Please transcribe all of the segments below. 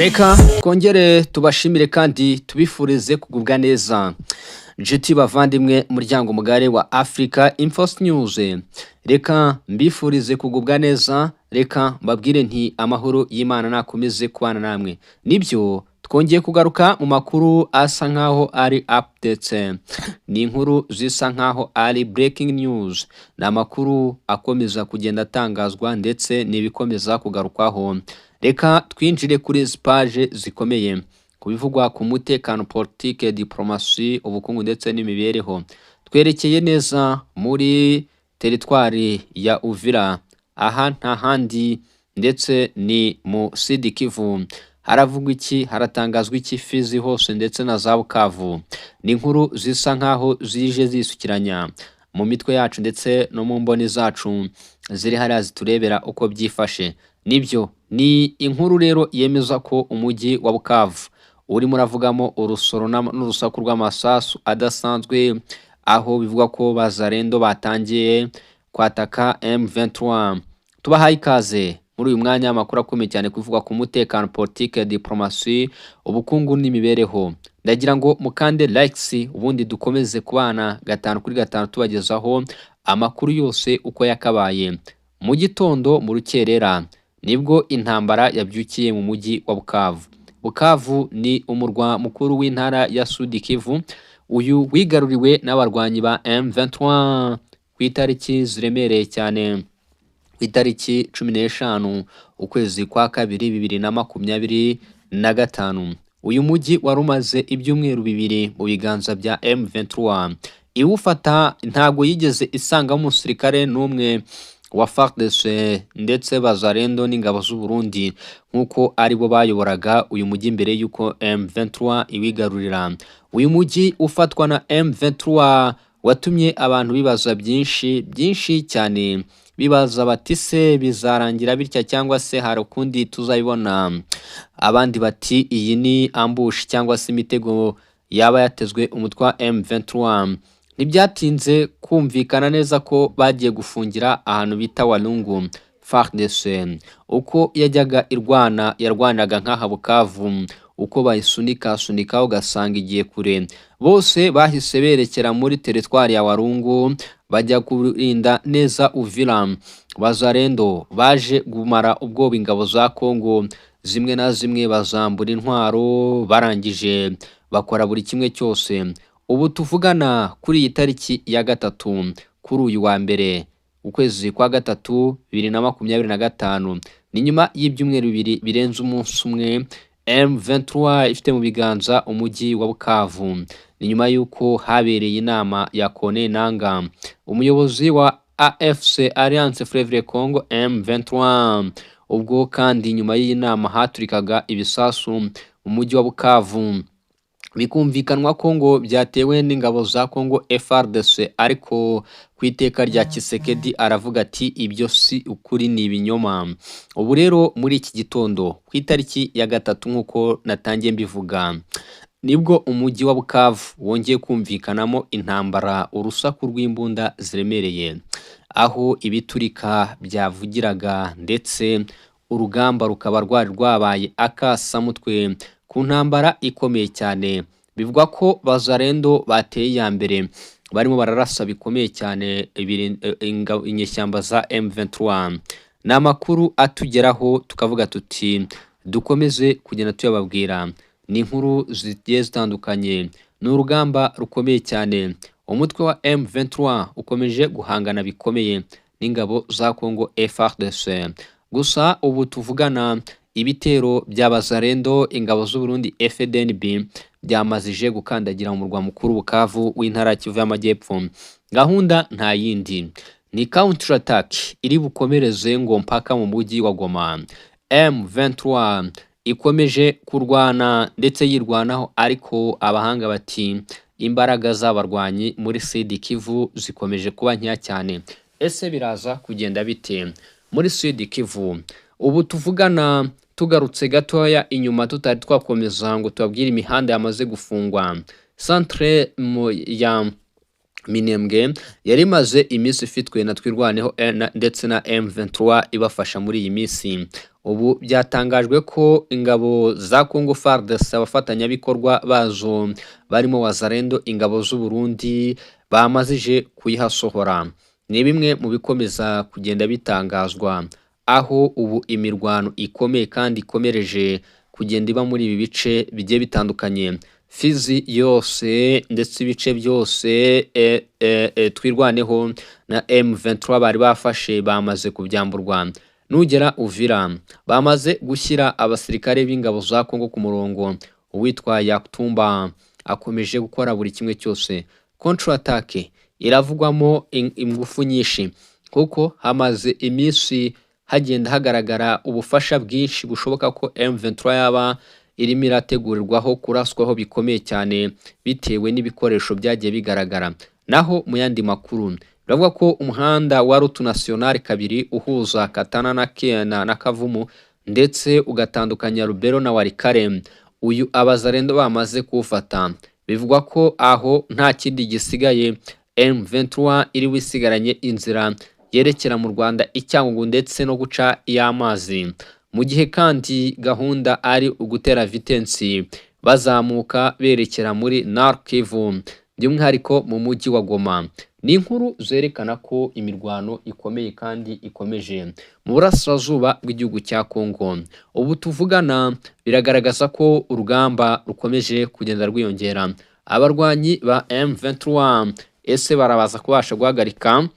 Reka twongere tubashimire kandi tubifurize kugubwa neza. Jeti bavandimwe muryango mugare wa Africa Infos News. Reka mbifurize kugubwa neza, reka mbabwire nti amahoro y'Imana nakomeze kubana namwe. Nibyo twongeye kugaruka mu makuru asa nkaho ari updates. Ni inkuru zisa nkaho ari breaking news. Na makuru akomeza kugenda atangazwa ndetse nibikomeza kugarukwaho. Reka twinjire kuri page zikomeye kubivugwa ku mutekano, politike, diplomasi, ubukungu ndetse n'imibereho. Twerekeye neza muri teritwari ya Uvira, aha nta handi ndetse ni mu Sud Kivu. Haravugwa iki, haratangazwa iki Fizi hose ndetse na za Bukavu. Ni inkuru zisa nkaho zije zisukiranya mu mitwe yacu ndetse no mu mboni zacu ziri hariya ziturebera uko byifashe. Nibyo ni inkuru rero yemeza ko umujyi wa Bukavu uri muravugamo urusoro n'urusaku rw'amasasu adasanzwe, aho bivuga ko bazarendo batangiye kwataka M23. Tubahaye ikaze muri uyu mwanya amakuru akomeye cyane kuvuga ku mutekano, politike, diplomasi, ubukungu n'imibereho. Ndagira ngo mukande likes ubundi dukomeze kubana 5 kuri 5 tubagezaho amakuru yose uko yakabaye. Mu gitondo mu rukerera nibwo intambara yabyukiye mu mujyi wa Bukavu. Bukavu ni umurwa mukuru w'intara ya Sud Kivu, uyu wigaruriwe n'abarwanyi ba M23 ku itariki ziremereye cyane, ku itariki 15 ukwezi kwa kabiri 2025. Uyu mujyi warumaze ibyumweru bibiri mu biganza bya M23. Iwufata ntago yigeze isanga umusirikare n'umwe wa FARDC ndetse bazarendo n'ingabo z'u Burundi nkuko aribo bayoboraga uyu mujyi mbere yuko M23 iwigarurira. Uyu mujyi ufatwa na M23 watumye abantu bibaza byinshi cyane, bibaza bati se bizarangira bitya cyangwa se hari ukundi tuzayibona. Abandi bati iyi ni ambush cyangwa se imitego yaba yatezwe umutwe wa M23. Ntibyatinze kumvikana neza ko bagiye gufungira ahantu bita Walungu. FARDC uko yajyaga yarwanaga nk'aha Bukavu, uko bayisunika ugasanga igiye kure. Bose bahise berekera muri teritwari ya Walungu bajya kurinda neza Uvira. Bazarendo baje gumara ubwoba ingabo za Kongo, zimwe na zimwe bazambura intwaro, barangije bakora buri kimwe cyose. Ubu tuvugana kuri iyi tariki ya 3 kuri uyu wa mbere ukwezi kwa 3 2025, ni nyuma y'ibyumweru bibiri birenze umunsi umwe M23 ifite mu biganza umujyi wa Bukavu. Ni nyuma yuko habereye inama ya Kone Nanga, umuyobozi wa AFC Alliance Fleuve Congo M23. Ubwo kandi nyuma y'iyi nama haturikaga ibisasu mu mujyi wa Bukavu, bikumvikanwa ko ngo byatewe n'ingabo za Kongo FARDC, ariko ku iteka rya Kisekedi aravuga ati ibyo si ukuri, ni ibinyoma. Ubu rero muri iki gitondo ku itariki ya 3 nkuko natangiye mbivuga, nibwo umujyi wa Bukavu wongeye kumvikanamo intambara, urusaku rw'imbunda ziremereye, aho ibiturika byavugiraga ndetse urugamba rukaba rwabaye akasamutwe ku ntambara ikomeye cyane. Bivugwa ko bazarendo bateye ya mbere barimo bararasa bikomeye cyane inyeshyamba za M23. Na makuru atugeraho tukavuga tuti dukomeze kugenda tuyababwira. Ni inkuru zigiye zitandukanye, ni urugamba rukomeye cyane. Umutwe wa M23 ukomeje guhangana bikomeye n'ingabo za Kongo FARDC. Gusa ubu tuvugana ibitero by'abazarendo, ingabo z'u Burundi FDNB byamazije gukandagira mu murwa mukuru Bukavu w'intara Kivu y'Amajyepfo. Gahunda nta yindi, ni counter attack iri bukomereze ngo mpaka mu mujyi wa Goma. M23 ikomeje kurwana ndetse yirwanaho, ariko abahanga bati imbaraga z'abarwanyi muri Sud Kivu zikomeje kuba nkeya cyane. Ese biraza kugenda bite muri Sud Kivu? Ubu tuvugana tugarutse gatoya inyuma, tutari twakomeza ngo tubabwire imihanda yamaze gufungwa. Centre ya Minembwe yari imaze iminsi ifitwe na Twirwaneho ndetse na M23 ibafasha muri iyi minsi. Ubu byatangajwe ko ingabo za Congo FARDC abafatanyabikorwa bazo barimo Wazalendo, ingabo z'u Burundi bamazije kuyihasohora. Ni bimwe mu bikomeza kugenda bitangazwa, aho ubu imirwano ikomeye kandi ikomereje kugenda iba muri ibi bice bigiye bitandukanye. Fizi yose ndetse ibice byose Twirwaneho na M23 bari bafashe bamaze kubyamburwa. Nugera Uvira bamaze gushyira abasirikare b'ingabo za Kongo ku murongo. Uwitwa Yakutumba akomeje gukora buri kimwe cyose. Contre attaque iravugwamo ingufu nyinshi kuko hamaze iminsi hagenda hagaragara ubufasha bwinshi bushoboka ko M23 yaba irimo irategurirwaho kuraswaho bikomeye cyane bitewe n'ibikoresho byagiye bigaragara. Naho mu yandi makuru biravuga ko umuhanda wa Route Nationale 2 uhuza Katana na Kiana na Kavumu ndetse ugatandukanya Rubero na Walikale, uyu Abazalendo bamaze kuwufata. Bivugwa ko aho nta kindi gisigaye, M23 iri wisigaranye inzira yerekera mu Rwanda icyangugu ndetse no guca y'amazi. Mu gihe kandi gahunda ari ugutera vitensi bazamuka berekera muri Nord Kivu, by'umwihariko mu mujyi wa Goma. Ni inkuru zerekana ko imirwano ikomeye kandi ikomeje mu burasirazuba bw'igihugu cya Kongo. Ubu tuvugana biragaragaza ko urugamba rukomeje kugenda rwiyongera. Abarwanyi ba M23 ese barabaza kubasha guhagarika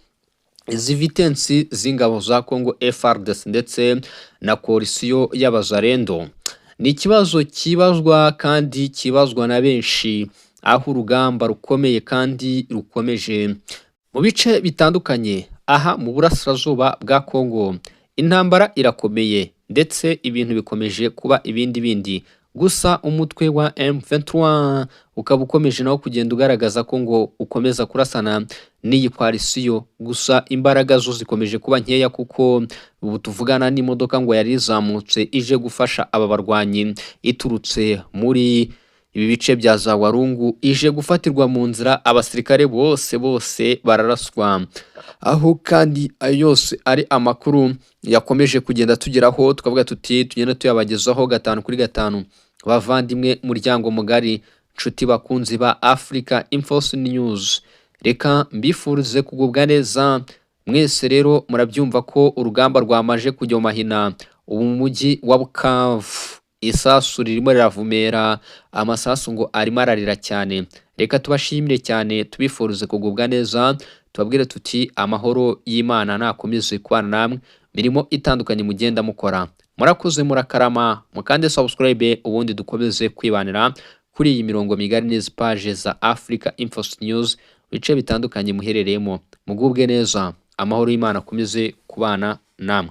izi vitensi z'ingabo za Kongo FARDC ndetse na koalisiyo y'Abazalendo? Ni ikibazo kibazwa kandi kibazwa na benshi, aho urugamba rukomeye kandi rukomeje mu bice bitandukanye. Aha mu burasirazuba bwa Kongo intambara irakomeye ndetse ibintu bikomeje kuba ibindi. Gusa umutwe wa M23 ukaba ukomeje nawo kugenda ugaragaza ko ngo ukomeza kurasana n'iyi koalisiyo. Gusa imbaraga zo zikomeje kuba nkeya kuko ubu tuvugana n'imodoka ngo yari izamutse ije gufasha aba barwanyi iturutse muri ibi bice bya za Warungu, ije gufatirwa mu nzira. Abasirikare bose bararaswa, aho kandi yose ari amakuru yakomeje kugenda tugeraho, tukavuga tuti tugenda tuyabagezaho 5 kuri 5. Bavandimwe muryango mugari, nshuti bakunzi ba Africa Info News, reka mbifurize kugubwa neza mwese. Rero murabyumva ko urugamba rwamaje kujya mu mahina. Ubu mu mujyi wa Bukavu isasu ririmo riravumera, amasasu ngo arimo ararira cyane. Reka tubashimire cyane, tubifurize kugubwa neza, tubabwire tuti amahoro y'Imana nakomeze kubana namwe mirimo itandukanye mugenda mukora. Murakoze, murakarama, mukande subscribe ubundi dukomeze kwibanira kuri iyi mirongo migari n'izi page za Africa Info News bice bitandukanye muherereyemo. Mugubwe neza, amahoro y'Imana akomeze kubana namwe.